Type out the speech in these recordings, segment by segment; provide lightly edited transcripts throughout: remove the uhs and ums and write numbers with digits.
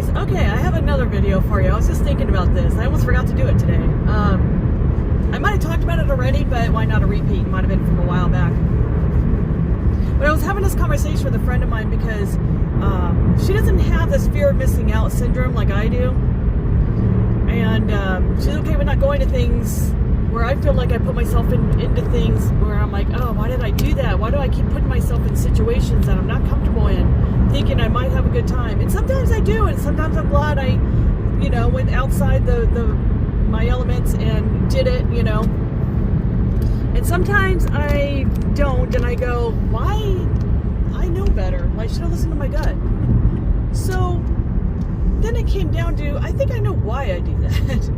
guys, okay, I have another video for you. I was just thinking about this. I almost forgot to do it today. I might have talked about it already, but why not a repeat? It might have been from a while back. But I was having this conversation with a friend of mine because she doesn't have this fear of missing out syndrome like I do. And she's okay with not going to things where I feel like I put myself into things where I'm like, oh, why did I do that? Why do I keep putting myself in situations that I'm not comfortable in, thinking I might have a good time? And sometimes I do, and sometimes I'm glad I, went outside my elements and did it, And sometimes I don't, and I go, why? I know better. I should have listened to my gut. So then it came down to, I think I know why I do that.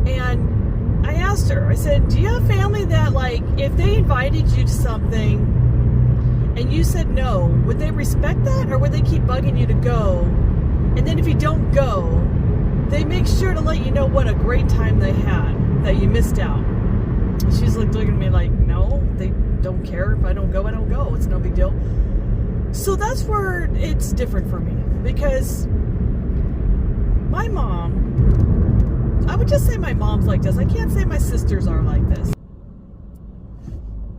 And I asked her, I said, do you have family that, like, if they invited you to something and you said no, would they respect that, or would they keep bugging you to go? And then if you don't go, they make sure to let you know what a great time they had, that you missed out. She's like looking at me like, no, they don't care. If I don't go, I don't go. It's no big deal. So that's where it's different for me, because my mom, I would just say my mom's like this. I can't say my sisters are like this.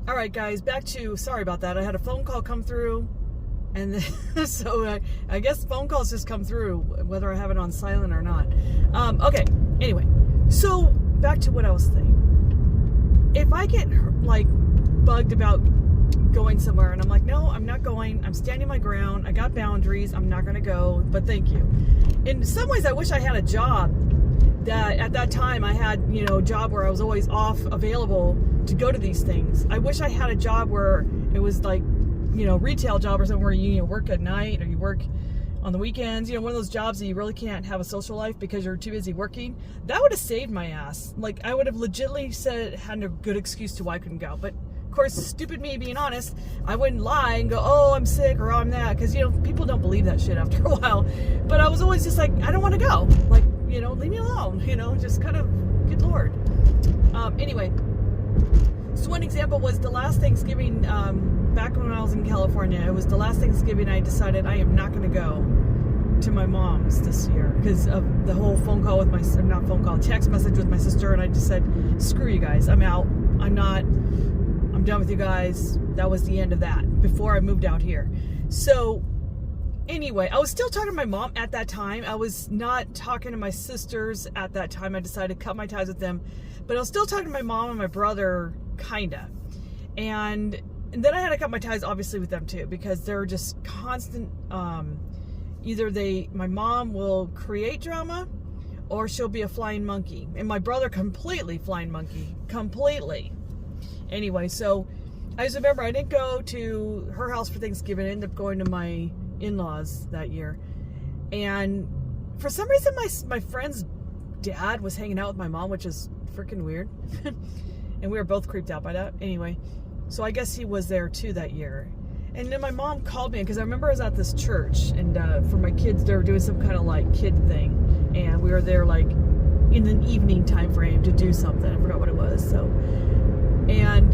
All right, guys, back to, sorry about that. I had a phone call come through, and then, so I guess phone calls just come through, whether I have it on silent or not. Okay, anyway, so back to what I was saying. If I get, like, bugged about going somewhere, and I'm like, no, I'm not going. I'm standing my ground. I got boundaries. I'm not going to go, but thank you. In some ways, I wish I had a job that at that time I had, a job where I was always off, available to go to these things. I wish I had a job where it was like, retail job or something where you work at night or you work on the weekends, one of those jobs that you really can't have a social life because you're too busy working. That would have saved my ass. Like, I would have legitimately had a good excuse to why I couldn't go. But of course, stupid me being honest, I wouldn't lie and go, oh, I'm sick or oh, I'm that, because people don't believe that shit after a while. But I was always just like, I don't want to go. Like, leave me alone, just kind of, good Lord. Anyway, so one example was the last Thanksgiving, back when I was in California. It was the last Thanksgiving I decided I am not going to go to my mom's this year because of the whole text message with my sister, and I just said, screw you guys, I'm out. I'm done with you guys. That was the end of that before I moved out here. So anyway, I was still talking to my mom at that time. I was not talking to my sisters at that time. I decided to cut my ties with them. But I was still talking to my mom and my brother, kinda. And then I had to cut my ties, obviously, with them too, because they're just constant, my mom will create drama, or she'll be a flying monkey. And my brother, completely flying monkey. Completely. Anyway, so I just remember I didn't go to her house for Thanksgiving. I ended up going to my in-laws that year, and for some reason my friend's dad was hanging out with my mom, which is freaking weird. And we were both creeped out by that. Anyway, so I guess he was there too that year. And then my mom called me, because I remember I was at this church, and for my kids, they were doing some kind of like kid thing, and we were there like in the evening time frame to do something. I forgot what it was. So, and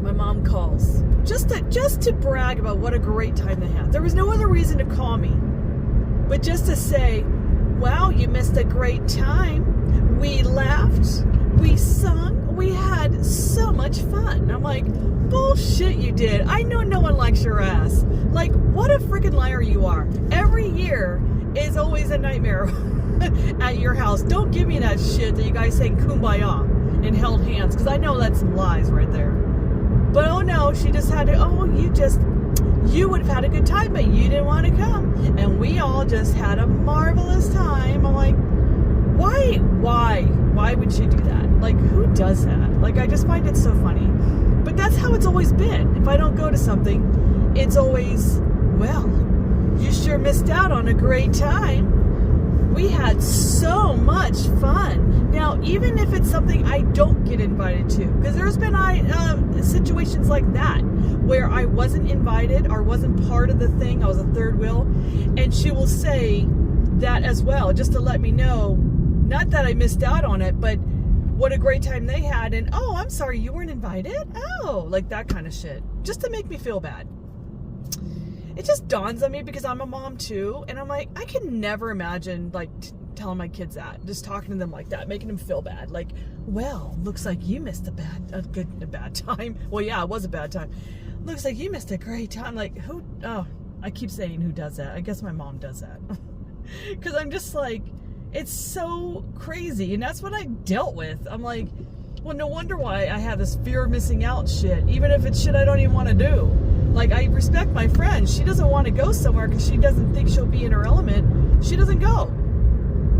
my mom calls just to brag about what a great time they had. There was no other reason to call me, but just to say, wow, you missed a great time. We laughed, we sung, we had so much fun. I'm like, bullshit you did. I know no one likes your ass. Like, what a freaking liar you are. Every year is always a nightmare at your house. Don't give me that shit that you guys sang Kumbaya and held hands, because I know that's some lies right there. But oh no, she just had to, you would have had a good time, but you didn't want to come. And we all just had a marvelous time. I'm like, why would she do that? Like, who does that? Like, I just find it so funny. But that's how it's always been. If I don't go to something, it's always, well, you sure missed out on a great time. We had so much fun. Now, even if it's something I don't get invited to, because there's been situations like that where I wasn't invited or wasn't part of the thing, I was a third wheel, and she will say that as well, just to let me know, not that I missed out on it, but what a great time they had, and oh, I'm sorry, you weren't invited? Oh, like that kind of shit, just to make me feel bad. it just dawns on me because I'm a mom too, and I'm like, I can never imagine like telling my kids that, just talking to them like that, making them feel bad. Like, well, looks like you missed a bad time. Well, yeah, it was a bad time. Looks like you missed a great time. Like, who? Oh, I keep saying who does that. I guess my mom does that. Because I'm just like, it's so crazy, and that's what I dealt with. I'm like, well, no wonder why I have this fear of missing out shit, even if it's shit I don't even want to do. Like, I respect my friend. She doesn't want to go somewhere because she doesn't think she'll be in her element. She doesn't go.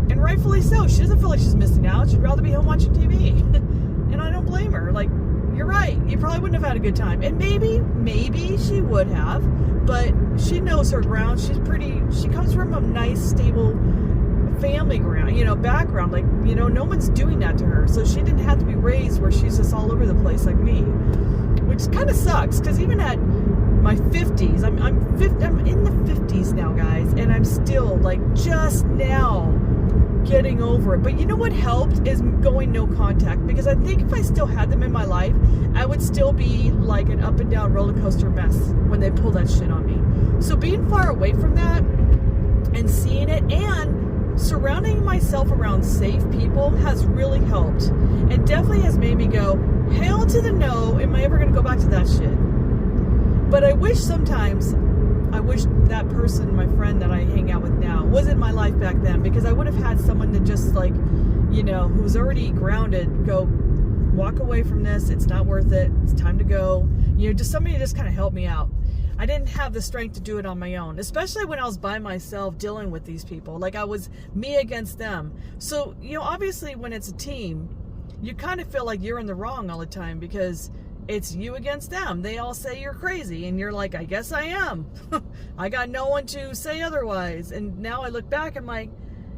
And rightfully so. She doesn't feel like she's missing out. She'd rather be home watching TV. And I don't blame her. Like, you're right. You probably wouldn't have had a good time. And maybe she would have, but she knows her ground. She comes from a nice, stable family ground, background. Like, no one's doing that to her. So she didn't have to be raised where she's just all over the place like me, which kind of sucks. Because even at my 50s, I'm in the 50s now, guys, and I'm still like just now getting over it. But you know what helped is going no contact, because I think if I still had them in my life, I would still be like an up and down roller coaster mess when they pull that shit on me. So being far away from that and seeing it and surrounding myself around safe people has really helped, and definitely has made me go, hell to the no, am I ever going to go back to that shit? But I wish that person, my friend that I hang out with now, was in my life back then, because I would have had someone to just like, who's already grounded, go, walk away from this, it's not worth it, it's time to go. Just somebody to just kind of help me out. I didn't have the strength to do it on my own, especially when I was by myself dealing with these people. Like, I was me against them. So, obviously when it's a team, you kind of feel like you're in the wrong all the time, because it's you against them. They all say you're crazy, and you're like, I guess I am. I got no one to say otherwise. And now I look back, I'm like,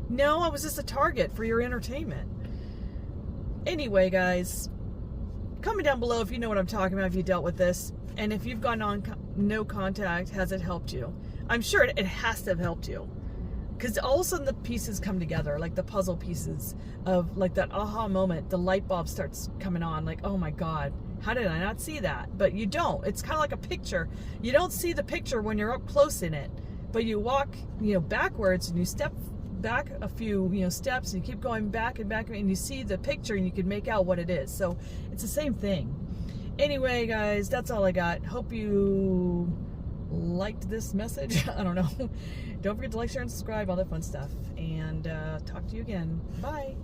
no, I was just a target for your entertainment. Anyway, guys, comment down below if you know what I'm talking about, if you dealt with this, and if you've gone on no contact, has it helped you? I'm sure it has to have helped you, because all of a sudden the pieces come together, like the puzzle pieces of like that aha moment. The light bulb starts coming on, like, oh my God, how did I not see that? But you don't. It's kind of like a picture. You don't see the picture when you're up close in it, but you walk, backwards, and you step back a few, steps, and you keep going back and back, and you see the picture, and you can make out what it is. So it's the same thing. Anyway, guys, that's all I got. Hope you liked this message. I don't know. Don't forget to like, share, and subscribe, all that fun stuff. And talk to you again. Bye.